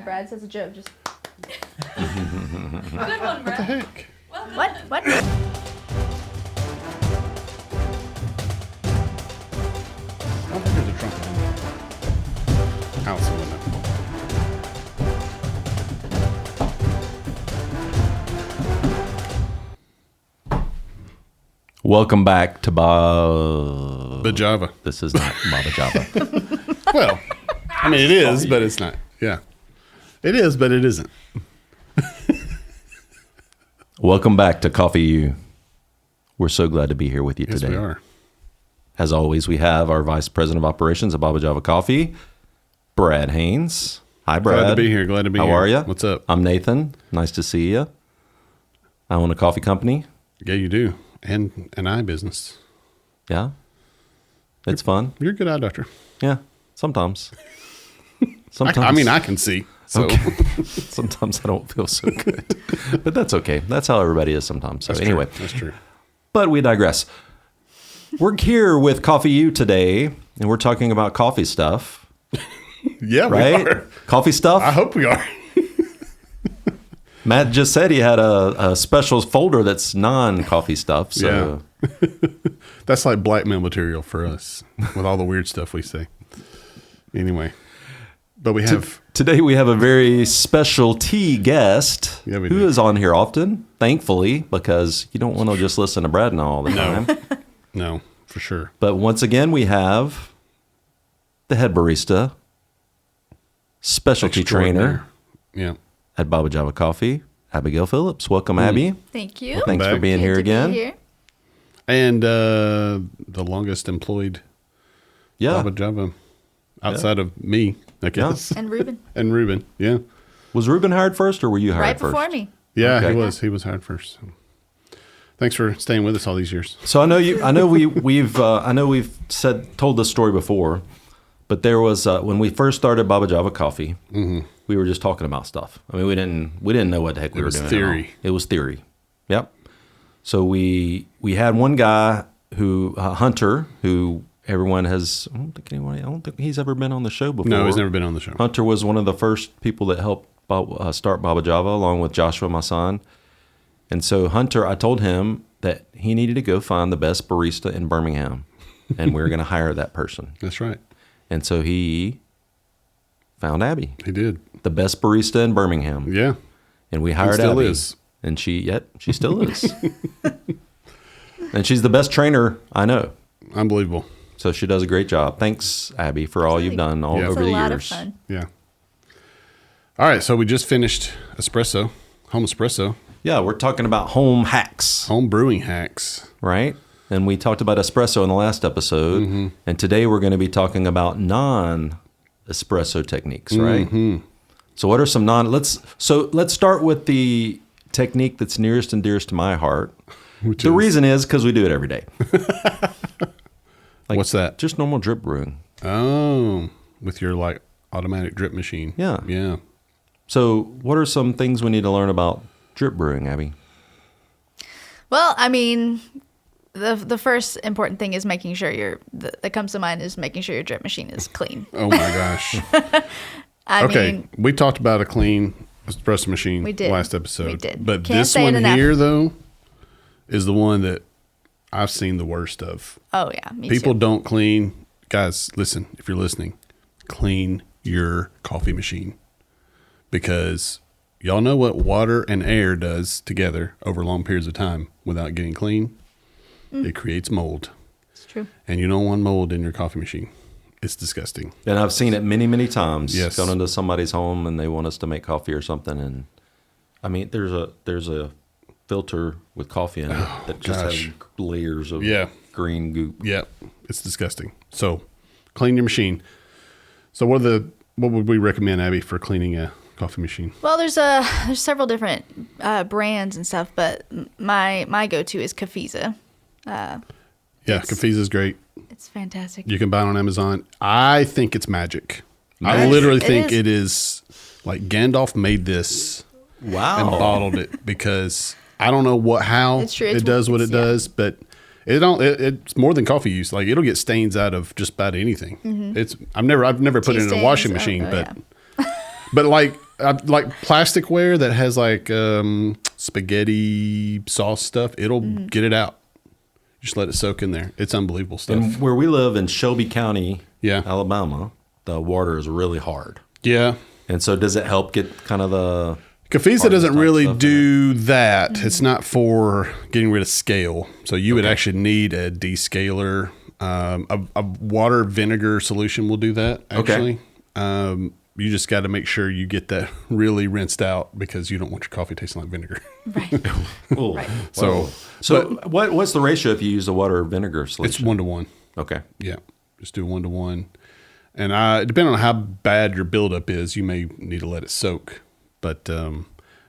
Brad says a joke. Just Good one, Brad. What the heck? Well done. what? I don't think there's a trumpet in there. Out the window. Welcome back to Bajava. This is not Baba Java. Well, I mean, it is, but it's not. Yeah. It is, but it isn't. Welcome back to CoffeeU. We're so glad to be here with you Yes, today. we are. As always, we have our Vice President of Operations at Baba Java Coffee, Brad Haynes. Hi, Brad. Glad to be here. Glad to be How here. are you? What's up? I'm Nathan. Nice to see you. I own a coffee company. Yeah, you do. And an eye business. Yeah. It's fun. You're a good eye doctor. Yeah. Sometimes. I mean, I can see. So Okay. Sometimes I don't feel so good. But that's okay. That's how everybody is sometimes. So that's anyway. true. That's true. But we digress. We're here with CoffeeU today, and we're talking about coffee stuff, Yeah, right? we are. Coffee stuff. I hope we are. Matt just said he had a special folder that's non-coffee stuff. So Yeah. That's like blackmail material for us with all the weird stuff we say. Anyway, but we have today we have a very specialty guest Yeah, we who do. is on here often, thankfully, because you don't want to just listen to Brad and all the time. no, for sure. But once again, we have the head barista, specialty trainer Yeah. at Baba Java Coffee, Abigail Phillips. Welcome, Abby. Thank you. Thanks for back. being Good here to be again. here. And the longest employed Yeah. Baba Java outside of me, I guess. And Ruben, And Ruben. Yeah. Was Ruben hired first, or were you hired right first? before me. Yeah, Okay. he was. He was hired first. So. Thanks for staying with us all these years. So I know you. I know we've told this story before, but there was when we first started Baba Java Coffee, we were just talking about stuff. I mean, we didn't know what the heck we were was doing. theory. At all. It was theory. Yep. So we had one guy who Hunter, who everyone has. I don't think he's ever been on the show before. No, he's never been on the show. Hunter was one of the first people that helped start Baba Java, along with Joshua, my son. And so Hunter, I told him that he needed to go find the best barista in Birmingham, and we were going to hire that person. That's right. And so he found Abby, He did. the best barista in Birmingham, Yeah. and we hired still Abby. is. And she still is. And she's the best trainer I know. Unbelievable. So she does a great job. Thanks, Abby, for all you've done all Yeah. over It's a the lot years. of fun. Yeah. All right. So we just finished espresso, home espresso, Yeah, we're talking about home hacks. home brewing hacks. Right? And we talked about espresso in the last episode. Mm-hmm. And today we're going to be talking about non-espresso techniques, right? Mm-hmm. So what are some let's start with the technique that's nearest and dearest to my heart. Which The is- reason is because we do it every day. Like, What's that? Just normal drip brewing. Oh, with your like automatic drip machine. Yeah. Yeah. So what are some things we need to learn about drip brewing, Abby? Well, I mean, the first important thing is making sure that comes to mind is making sure your drip machine is clean. Oh my gosh. I Okay. mean, We talked about a clean espresso machine We did. last episode. We did. But Can't this say it one enough. here though is the one that I've seen the worst of. oh yeah, me People too. don't clean. Guys, listen, if you're listening, clean your coffee machine. Because y'all know what water and air does together over long periods of time without getting clean? It creates mold. It's true. And you don't want mold in your coffee machine. It's disgusting. And I've seen it many, many times. Yes. Going into somebody's home and they want us to make coffee or something, and I mean, there's a filter with coffee in it that just gosh. has layers of Yeah. green goop. Yeah, it's disgusting. So, clean your machine. So, what would we recommend, Abby, for cleaning a coffee machine? Well, there's several different brands and stuff, but my go-to is CoffeeU. Yeah, CoffeeU is great. It's fantastic. You can buy it on Amazon. I think it's magic. I Magic. literally It think is. it is like Gandalf made this Wow. and bottled it because I don't know how It's true. it does what it It's- yeah. does, but it's more than coffee use. Like it'll get stains out of just about anything. I've never put it in a Tea washing stains. machine, Oh, but yeah. but like like plasticware that has like spaghetti sauce stuff. It'll get it out. Just let it soak in there. It's unbelievable stuff. And where we live in Shelby County, Yeah. Alabama, the water is really hard. Yeah. And so does it help get kind of the... Coffeeza doesn't type really stuff in do that. It's not for getting rid of scale. So you would actually need a descaler. A water vinegar solution will do that, actually. You just got to make sure you get that really rinsed out because you don't want your coffee tasting like vinegar. Right. Ooh. Right. So what's the ratio if you use the water or vinegar solution? it's 1-to-1. Okay. Yeah, just do 1-to-1. And depending on how bad your buildup is, you may need to let it soak. But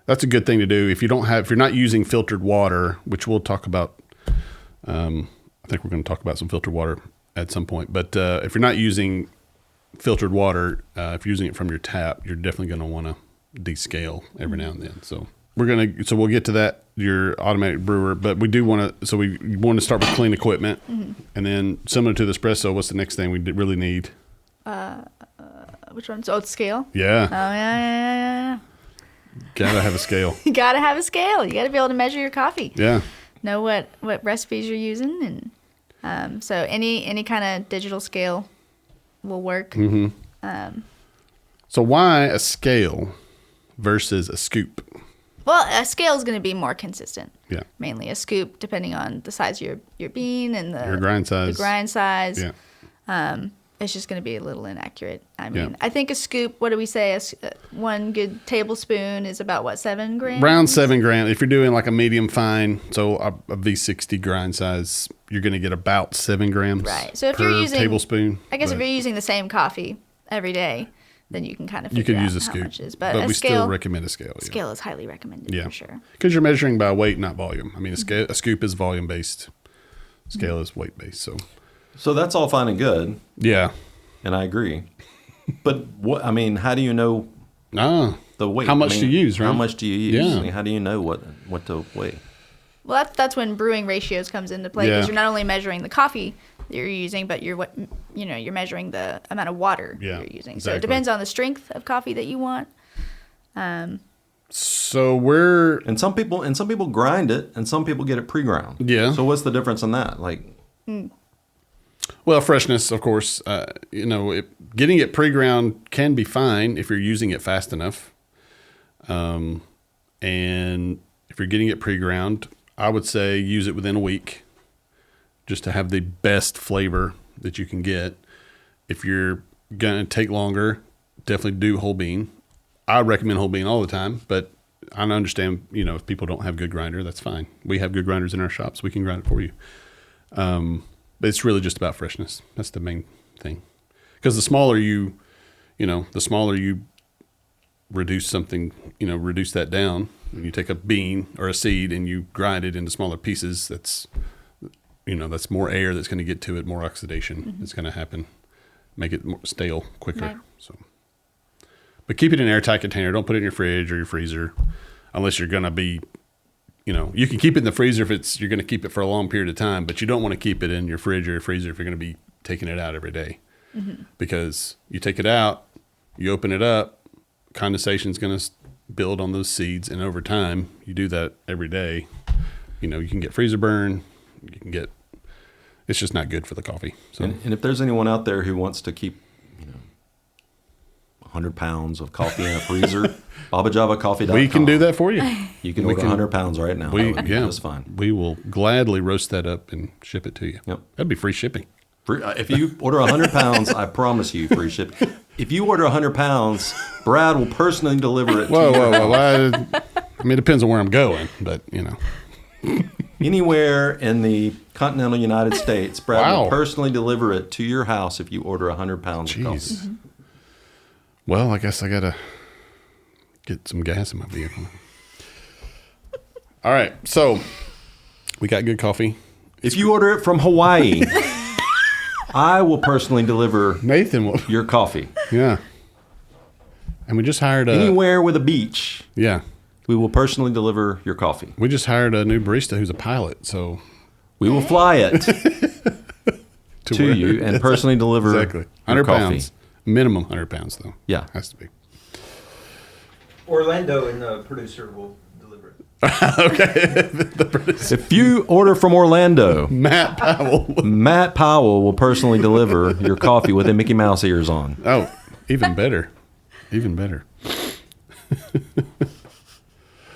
that's a good thing to do if you're not using filtered water, which we'll talk about. I think we're going to talk about some filtered water at some point. But if you're not using filtered water, if you're using it from your tap, you're definitely going to want to descale every now and then. So we'll get to that, your automatic brewer, but we want to start with clean equipment, and then similar to the espresso, what's the next thing we really need? Which one? So it's scale. Yeah, Oh yeah. gotta have a scale. You gotta have a scale. You gotta be able to measure your coffee. Yeah, Know what recipes you're using, and so any kind of digital scale will work. so why a scale versus a scoop? Well, a scale is going to be more consistent. Yeah, Mainly a scoop, depending on the size of your bean and your grind size. The grind size. Yeah, It's just going to be a little inaccurate. I mean, Yeah. I think a scoop. What do we say? One good tablespoon is about 7 grams. around 7 grams. If you're doing like a medium fine, so a V60 grind size, you're going to get about 7 grams. Right. So if per you're using tablespoon, I guess if but you're using the same coffee every day, then you can kind of you figure could out use a how scoop, much it is. But a we scale, still recommend a scale. Yeah. scale is highly recommended Yeah. for sure. Because you're measuring by weight, not volume. I mean, a scoop is volume based. Scale is weight based. So that's all fine and good, Yeah. and I agree. But how do you know the weight? How much to use, right? How much do you use? Yeah. I mean, how do you know what to weigh? Well, that's when brewing ratios comes into play because Yeah. you're not only measuring the coffee that you're using, but you're measuring the amount of water Yeah, you're using. So exactly. it depends on the strength of coffee that you want. So we're And some people grind it, and some people get it pre-ground. Yeah. So what's the difference in that? Like, well, freshness, of course. Getting it pre-ground can be fine if you're using it fast enough. And if you're getting it pre-ground, I would say use it within a week, just to have the best flavor that you can get. If you're gonna take longer, definitely do whole bean. I recommend whole bean all the time, but I understand, if people don't have good grinder, that's fine. We have good grinders in our shops. We can grind it for you. But it's really just about freshness. That's the main thing. Because the smaller you reduce something, reduce that down. When you take a bean or a seed and you grind it into smaller pieces, that's more air that's going to get to it, more oxidation that's going to happen, make it more stale quicker. Right. So, but keep it in an airtight container. Don't put it in your fridge or your freezer, unless you're going to be, you can keep it in the freezer if you're going to keep it for a long period of time, but you don't want to keep it in your fridge or your freezer if you're going to be taking it out every day, because you take it out, you open it up, condensation is going to build on those seeds, and over time, you do that every day, you can get freezer burn. It's just not good for the coffee. So and if there's anyone out there who wants to keep, 100 pounds of coffee in a freezer, BabaJavaCoffee.com. we can do that for you. You can order 100 pounds right now. That would be just fine. We will gladly roast that up and ship it to you. Yep. That'd be free shipping. If you order 100 pounds, I promise you free shipping. If you order 100 pounds, Brad will personally deliver it to you. Whoa. I mean, it depends on where I'm going, but Anywhere in the continental United States, Brad Wow. will personally deliver it to your house if you order 100 pounds of coffee. Jeez. Well, I guess I got to get some gas in my vehicle. All right. So we got good coffee. If you order it from Hawaii, I will personally deliver Nathan will. your coffee. Yeah. And we just hired Anywhere with a beach, yeah. we will personally deliver your coffee. We just hired a new barista who's a pilot, so We will fly it to where- you and personally deliver exactly your 100 coffee. pounds. Minimum 100 pounds, though. Yeah. Has to be. Orlando and the producer will deliver it. If you order from Orlando, Matt Powell. Matt Powell will personally deliver your coffee with the Mickey Mouse ears on. Oh, even better. Even better.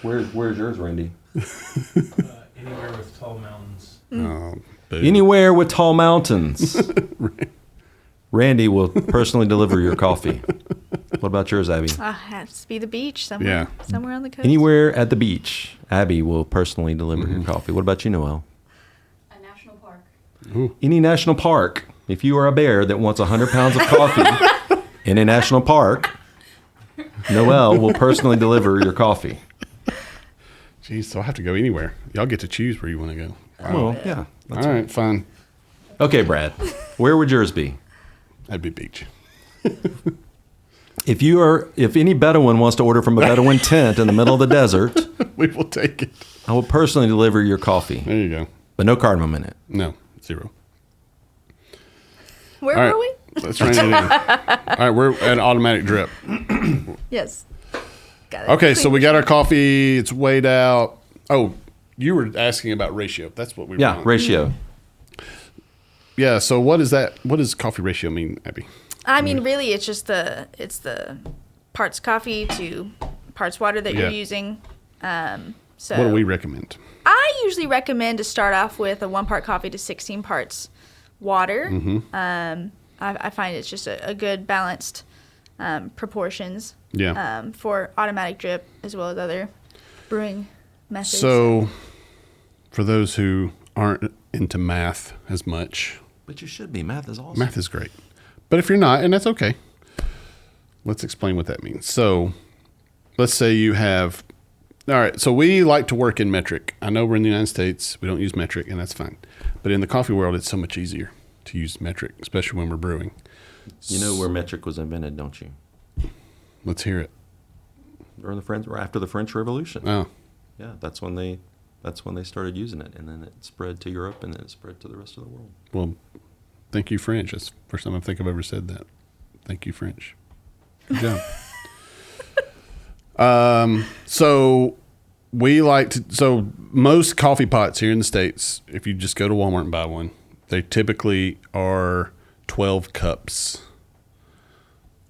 Where's yours, Randy? Anywhere with tall mountains. Oh, boo. Anywhere with tall mountains. Randy will personally deliver your coffee. What about yours, Abby? Has to be the beach somewhere. Yeah. Somewhere on the coast. Anywhere at the beach, Abby will personally deliver your coffee. What about you, Noel? A national park. Any national park. If you are a bear that wants 100 pounds of coffee in a national park, Noel will personally deliver your coffee. Jeez, so I have to go anywhere. Y'all get to choose where you want to go. Well, yeah. All right, fine. Okay, Brad. Where would yours be? That'd be beach. If any Bedouin wants to order from a Bedouin tent in the middle of the desert, We will take it. I will personally deliver your coffee, There you go. but no cardamom in it. No, 0. Where All right. were we? Let's rein it in. All right, we're at automatic drip. Yes. Got it. Okay, so we got our coffee. It's weighed out. Oh, you were asking about ratio. That's what we were Yeah, on. ratio. Yeah, so what is that? What does coffee ratio mean, Abby? I mean, really, it's just the parts coffee to parts water that you're Yeah. using. So What do we recommend? I usually recommend to start off with a 1 part coffee to 16 parts water. I find it's just a good balanced proportions. Yeah. For automatic drip as well as other brewing methods. So, for those who aren't into math as much, But you should be. Math is awesome. math is great. But if you're not, and that's okay, let's explain what that means. So, let's say you have, all right, so we like to work in metric. I know we're in the United States, we don't use metric, and that's fine. But in the coffee world, it's so much easier to use metric, especially when we're brewing. You know where metric was invented, don't you? Let's hear it. Or after the French Revolution. Oh, Yeah, that's when they started using it, and then it spread to Europe, and then it spread to the rest of the world. well, thank you, French. That's the first time I think I've ever said that. Thank you, French. Good job. So we like to, so most coffee pots here in the States, if you just go to Walmart and buy one, they typically are 12 cups.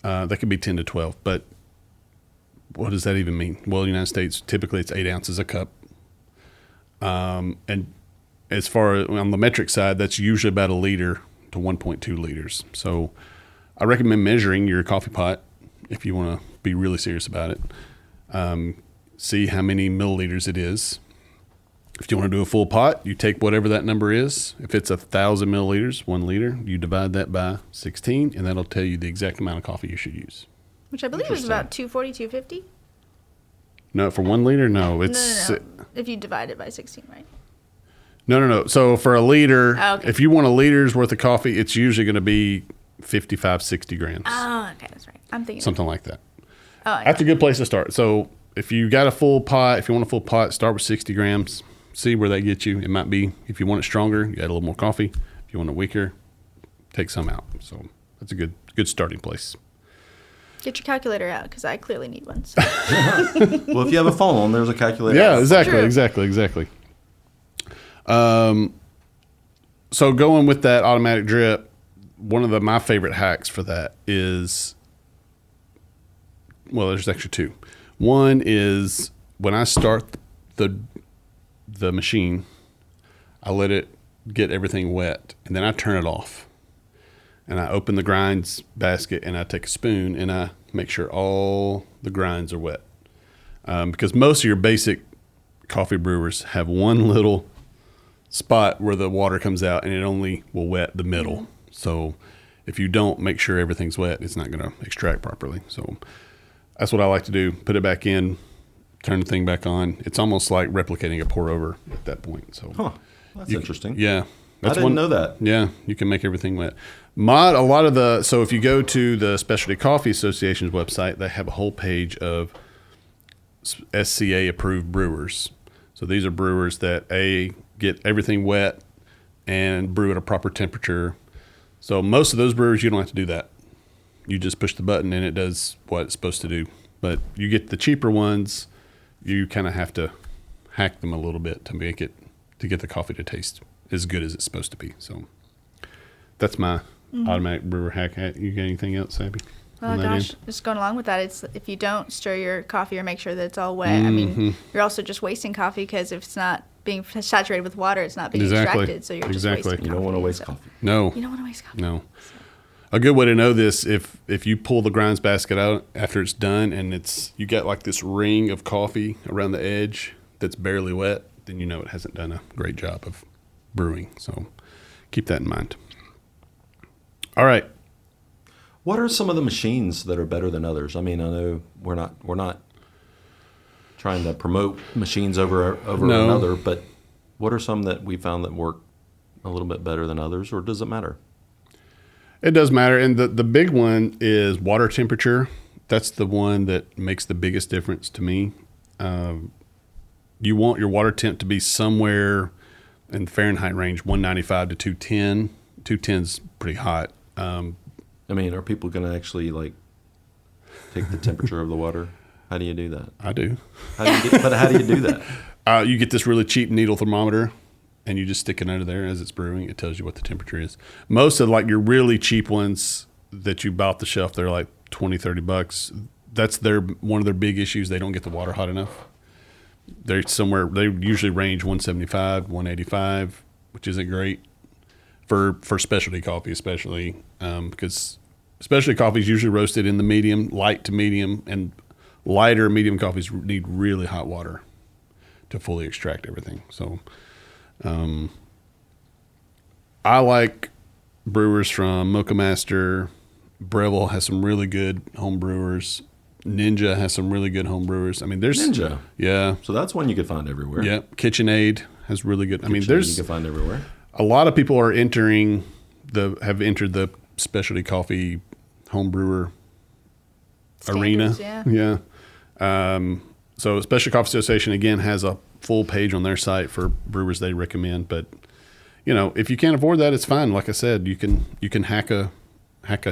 That could be 10 to 12, but what does that even mean? Well, in the United States, typically it's 8 ounces a cup. And as far as on the metric side, that's usually about 1 liter to 1.2 liters. So I recommend measuring your coffee pot if you want to be really serious about it. See how many milliliters it is. If you want to do a full pot, you take whatever that number is. If it's 1,000 milliliters, 1 liter, you divide that by 16, and that'll tell you the exact amount of coffee you should use. which I believe is about 240, 250. No, for 1 liter, no. It's No. If you divide it by 16, right? No. So for a liter, Oh, okay. if you want a liter's worth of coffee, it's usually going to be 55, 60 grams, Oh, okay, that's right. I'm thinking. something like that. Oh, That's a good place to start. So if you got a full pot, if you want a full pot, start with 60 grams. See where that gets you. It might be, if you want it stronger, you add a little more coffee. If you want it weaker, take some out. So that's a good starting place. Get your calculator out because I clearly need one. So. Well, if you have a phone, there's a calculator. Yeah, True. exactly. So going with that automatic drip, one of my favorite hacks for that is, well, there's actually 2. One is when I start the machine, I let it get everything wet, and then I turn it off. And I open the grinds basket, and I take a spoon, and I make sure all the grinds are wet. Because most of your basic coffee brewers have one little spot where the water comes out, and it only will wet the middle. So if you don't make sure everything's wet, it's not going to extract properly. So that's what I like to do. Put it back in, turn the thing back on. It's almost like replicating a pour over at that point. So Huh. That's interesting. yeah. I didn't know that. Yeah, you can make everything wet. So if you go to the Specialty Coffee Association's website, they have a whole page of SCA approved brewers. So these are brewers that get everything wet and brew at a proper temperature. So most of those brewers, you don't have to do that. You just push the button and it does what it's supposed to do But you get the cheaper ones, you kind of have to hack them a little bit to get the coffee to taste as good as it's supposed to be. So that's my automatic brewer hack. You got anything else, Abby? Oh gosh, just going along with that, it's if you don't stir your coffee or make sure that it's all wet. I Mm-hmm. mean, you're also just wasting coffee because if it's not being saturated with water, it's not being extracted. So you're just wasting coffee. You don't want to waste coffee. No. You don't want to waste coffee. No. A good way to know this, if you pull the grinds basket out after it's done and you got like this ring of coffee around the edge that's barely wet, then you know it hasn't done a great job of brewing. So keep that in mind. All right. What are some of the machines that are better than others? I mean, I know we're not trying to promote machines over No. another, but what are some that we found that work a little bit better than others, or does it matter? It does matter. And the big one is water temperature. That's the one that makes the biggest difference to me. You want your water temp to be somewhere in the Fahrenheit range, 195 to 210. 210's pretty hot. I mean, are people going to actually like take the temperature of the water? How do you do that? I do. How do you do that? You get this really cheap needle thermometer, and you just stick it under there as it's brewing. It tells you what the temperature is. Most of like your really cheap ones that you buy off the shelf, they're like $20-$30. That's one of their big issues. They don't get the water hot enough. They usually range 175, 185, which isn't great for specialty coffee, especially because specialty coffee is usually roasted in the medium, light to medium, and lighter medium coffees need really hot water to fully extract everything. So I like brewers from Mocha Master. Breville has some really good home brewers. Ninja has some really good home brewers. I mean, there's Ninja. Yeah. So that's one you could find everywhere. Yeah. KitchenAid has really good. You can find everywhere. A lot of people are have entered the specialty coffee home brewer arena. Standards, Yeah. So Specialty Coffee Association again has a full page on their site for brewers they recommend. But if you can't afford that, it's fine. Like I said, you can hack a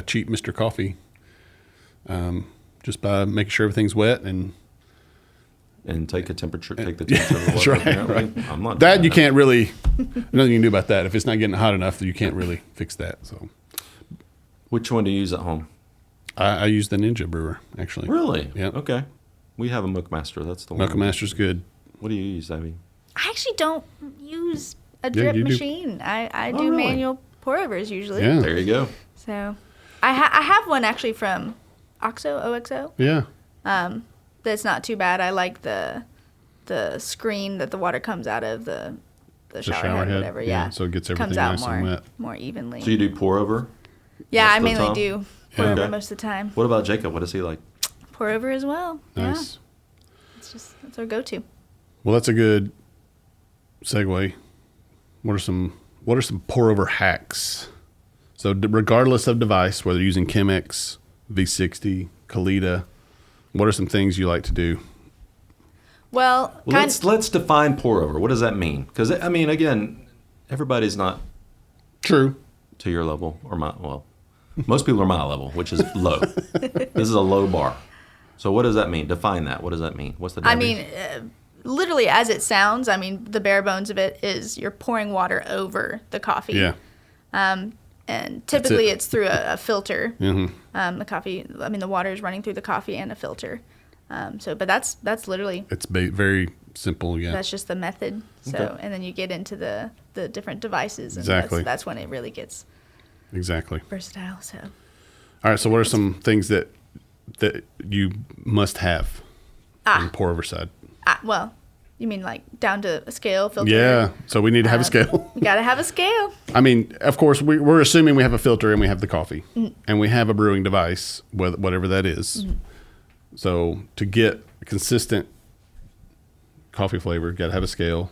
cheap Mr. Coffee, just by making sure everything's wet and take the temperature of the water. That's right. Apparently. I'm not that doing you can't really. Nothing you can do about that. If it's not getting hot enough, you can't really fix that. So, Which one do you use at home? I use the Ninja brewer actually. Really? Yeah. Okay. We have a Mocha Master. That's the one. Mocha Master's good. What do you use, Abby? I actually don't use a Yeah, drip you do. machine. I Oh, do really? manual pour overs usually. Yeah. There you go. So I have one actually from OXO. Yeah. That's not too bad. I like the screen that the water comes out of the shower head or whatever. Yeah. So it gets everything comes out nice more and wet. more evenly. So you do pour over? Yeah, most I of the mainly time? do pour Yeah. over Okay. most of the time. What about Jacob? What is he like? Pour over as well. Nice. Yeah. That's our go-to. Well, that's a good segue. What are some pour over hacks? So regardless of device, whether you're using Chemex, V60, Kalita, what are some things you like to do? Well, Let's define pour over. What does that mean? Because I mean, again, everybody's not True. to your level or most people are my level, which is low. This is a low bar. So what does that mean? Define that. What does that mean? What's the I difference? mean, literally as it sounds. I mean, the bare bones of it is you're pouring water over the coffee. Yeah. And typically it. it's through a filter. Mm-hmm. The water is running through the coffee and a filter. But that's literally, It's very simple. Yeah. that's just the method. So, Okay. and then you get into the different devices, and Exactly. that's when it really gets Exactly. versatile. So, All right. So what are some things that you must have on the pour over side? well, you mean like down to a scale filter? Yeah. So we need to have a scale. You gotta have a scale. I mean, of course, we're assuming we have a filter and we have the coffee and we have a brewing device, whatever that is. So to get consistent coffee flavor, got to have a scale.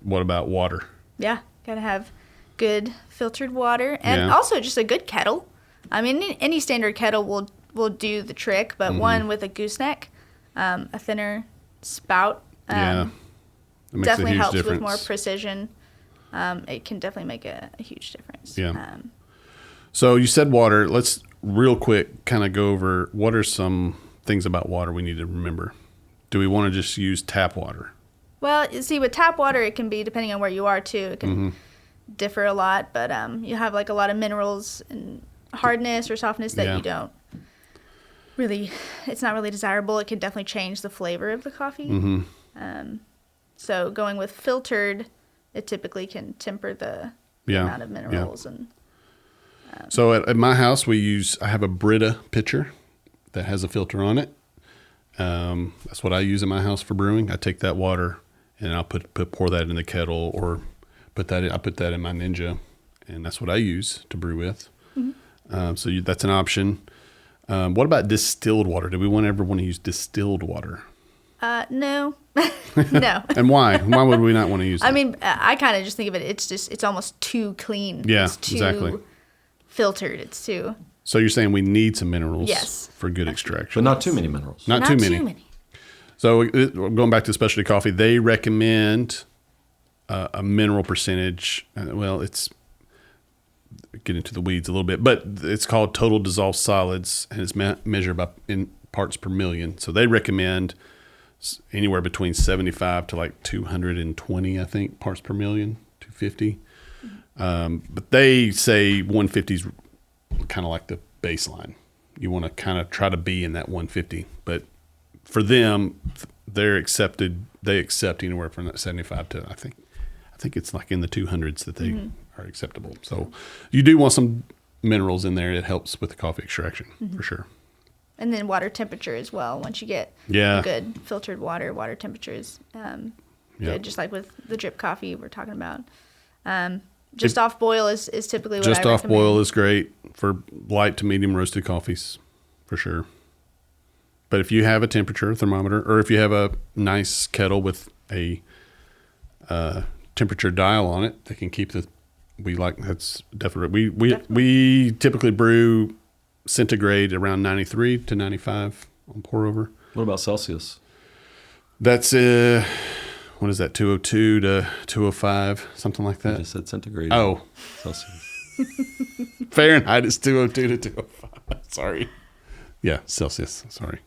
What about water? Yeah, gotta have good filtered water, and Yeah. also just a good kettle. I mean, any standard kettle will do the trick, but one with a gooseneck, a thinner spout, Yeah. It makes definitely a huge helps difference. with more precision. It can definitely make a huge difference. Yeah. So you said water. Let's real quick kind of go over what are some things about water we need to remember? Do we want to just use tap water? Well, you see, with tap water, it can be, depending on where you are, too, it can differ a lot. But you have, like, a lot of minerals and hardness or softness that you don't really, it's not really desirable. It can definitely change the flavor of the coffee. So going with filtered, it typically can temper the amount of minerals. And so at my house, I have a Brita pitcher that has a filter on it. That's what I use in my house for brewing. I take that water and I'll pour that in the kettle, or I put that in my Ninja, and that's what I use to brew with. That's an option. What about distilled water? Do we ever want to use distilled water? No. No. And why? Why would we not want to use it? I mean, I kind of just think of it, it's almost too clean. Yeah, it's too exactly. filtered. It's too... So you're saying we need some minerals Yes. for good extraction. But not too many minerals. Not too many. So going back to specialty coffee, they recommend a mineral percentage. It's get into the weeds a little bit, but it's called total dissolved solids, and it's measured in parts per million. So they recommend anywhere between 75 to like 220, I think, parts per million, 250. But they say 150 is kind of like the baseline. You want to kind of try to be in that 150, but for them, they accept anywhere from that 75 to I think it's like in the 200s that they are acceptable. So you do want some minerals in there. It helps with the coffee extraction for sure. And then water temperature as well. Once you get good filtered water temperature is good, just like with the drip coffee we're talking about. Just off boil is typically what I recommend. Just off boil is great for light to medium roasted coffees, for sure. But if you have a temperature thermometer, or if you have a nice kettle with a temperature dial on it, that can keep that's definitely, we typically brew centigrade around 93 to 95 on pour over. What about Celsius? That's what is that, 202 to 205, something like that? I just said centigrade. Oh. Celsius. Fahrenheit is 202 to 205. Sorry. Yeah, Celsius. Sorry.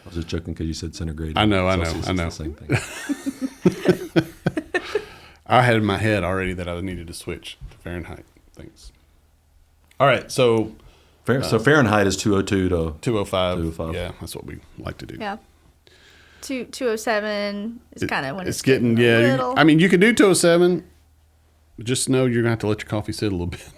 I was just joking because you said centigrade. I know. Celsius is the same thing. I had in my head already that I needed to switch to Fahrenheit things. All right, so Fahrenheit is 202 to 205. 205. Yeah, that's what we like to do. Yeah. 207 is kind of when it's getting a little. I mean, you can do 207. But just know you're gonna have to let your coffee sit a little bit.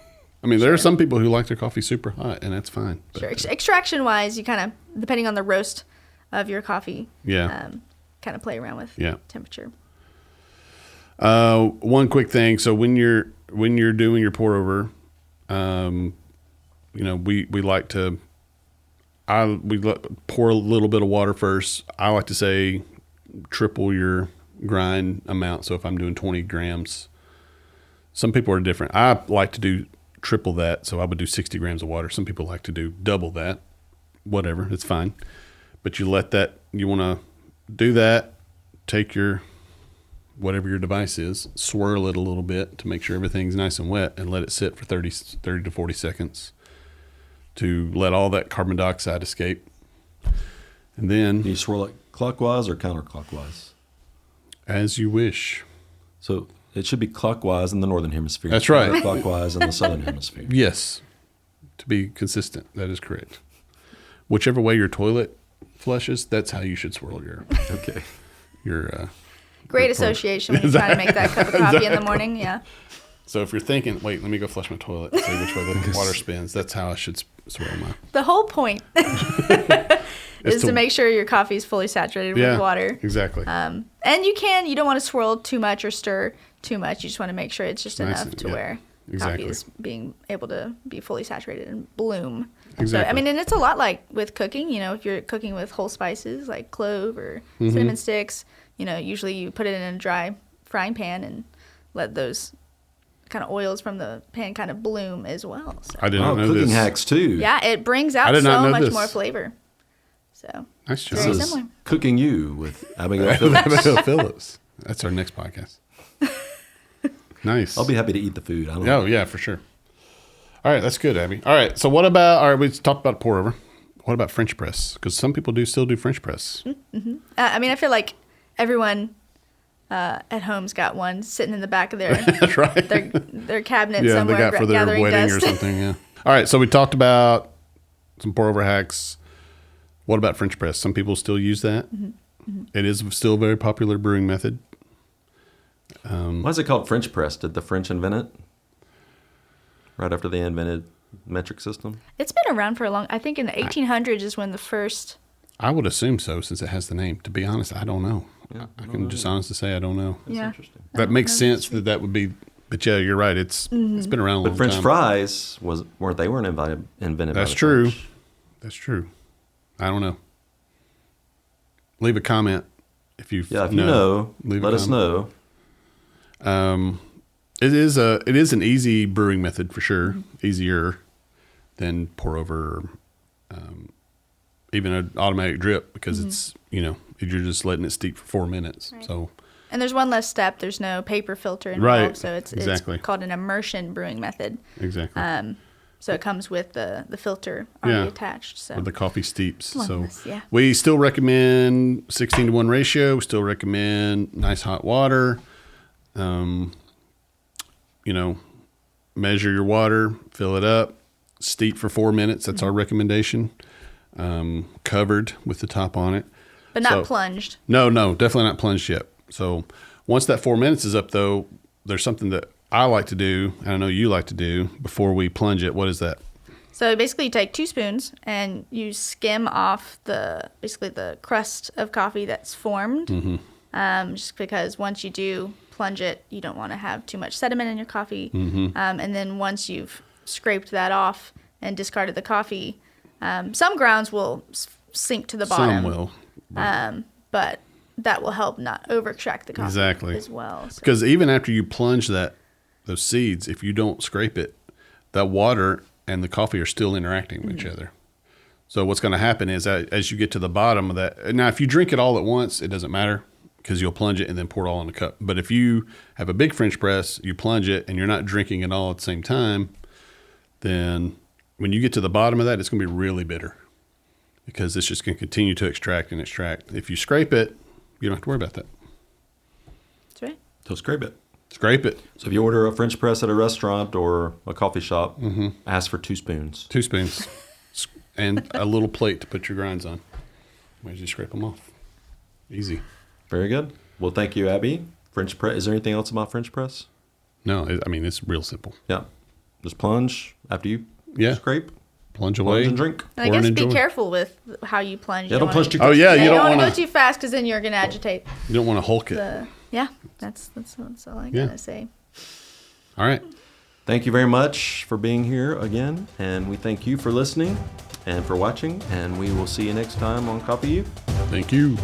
I mean, there are some people who like their coffee super hot, and that's fine. But, sure. Extraction wise, you kind of, depending on the roast of your coffee, kind of play around with temperature. One quick thing. So when you're doing your pour over, we like to. Pour a little bit of water first. I like to say triple your grind amount. So if I'm doing 20 grams, some people are different. I like to do triple that. So I would do 60 grams of water. Some people like to do double that. Whatever, it's fine. But you want to do that. Take your, whatever your device is, swirl it a little bit to make sure everything's nice and wet, and let it sit for 30 to 40 seconds. To let all that carbon dioxide escape. And then... Do you swirl it clockwise or counterclockwise? As you wish. So it should be clockwise in the northern hemisphere. That's right. Clockwise in the southern hemisphere. Yes. To be consistent, that is correct. Whichever way your toilet flushes, that's how you should swirl your... Okay. Your... Great association when you're trying to make that cup of coffee in the morning, yeah. So if you're thinking, wait, let me go flush my toilet and see which way the water spins, that's how I should swirl mine. The whole point is to make sure your coffee is fully saturated with water. Exactly. And you don't want to swirl too much or stir too much. You just want to make sure it's just enough to where coffee is being able to be fully saturated and bloom. Exactly. So, I mean, and it's a lot like with cooking. If you're cooking with whole spices like clove or cinnamon sticks, usually you put it in a dry frying pan and let those kind of oils from the pan kind of bloom as well. So. I did not know cooking this. hacks too. Yeah, it brings out so much more flavor. So nice job. very similar. CookingU with Abigail Phillips. Abigail Phillips. That's our next podcast. Nice. I'll be happy to eat the food. Oh yeah, for sure. All right, that's good, Abby. All right, so what about? All right, we talked about pour over. What about French press? Because some people still do French press. I mean, I feel like everyone at home's got one sitting in the back of their That's right. their cabinet Yeah, somewhere they got for their gathering wedding dust. or something. Yeah. All right, so we talked about some pour over hacks. What about French press? Some people still use that. It is still a very popular brewing method. Why is it called French press? Did the French invent it? Right after they invented metric system? It's been around for a long. I think in the 1800s is when the first. I would assume so, since it has the name. To be honest, I don't know. Yeah, I can just honestly say I don't know. That's Yeah. interesting. That makes sense that would be. But yeah, you're right. It's been around a long But French time. fries weren't invented That's by the true. French. That's true. I don't know. Leave a comment if you Yeah, if you know, Leave a let us comment. know. It is an easy brewing method for sure. Easier than pour over, or, even an automatic drip because it's you're just letting it steep for 4 minutes. Right. So And there's one less step. There's no paper filter involved, Right, so it's exactly. called an immersion brewing method. exactly So it comes with the filter already Yeah. attached. So with the coffee steeps. One So less, yeah. we still recommend 16-to-1 ratio. We still recommend nice hot water. Measure your water, fill it up, steep for 4 minutes. That's our recommendation. Covered with the top on it. but not So- plunged. No, definitely not plunged yet. So once that 4 minutes is up, though, there's something that I like to do, and I know you like to do before we plunge it. What is that? So basically, you take 2 spoons and you skim off the crust of coffee that's formed. Just because once you do plunge it, you don't want to have too much sediment in your coffee. And then once you've scraped that off and discarded the coffee, some grounds will sink to the bottom. Some will. But that will help not over extract the coffee Exactly. as well. So. Because even after you plunge those seeds, if you don't scrape it, that water and the coffee are still interacting with each other. So what's going to happen is as you get to the bottom of that, now if you drink it all at once, it doesn't matter because you'll plunge it and then pour it all in a cup. But if you have a big French press, you plunge it and you're not drinking it all at the same time, then when you get to the bottom of that, it's going to be really bitter because it's just going to continue to extract and extract. If you scrape it, you don't have to worry about that. That's right. So scrape it. Scrape it. So if you order a French press at a restaurant or a coffee shop, ask for 2 spoons. 2 spoons and a little plate to put your grinds on. Might just scrape them off. Easy. Very good. Well, thank you, Abby. French press. Is there anything else about French press? No, it's real simple. Yeah. Just plunge after you Yeah. scrape, Plunge away. plunge and drink. And I Pour and guess be enjoy. careful with how you plunge. Yeah, don't plunge too Oh yeah, You you don't don't want to want go too fast because then you're going to agitate. you don't want to hulk it. That's all I Yeah. gotta say. All right. Thank you very much for being here again, and we thank you for listening and for watching, and we will see you next time on CoffeeU. Thank you.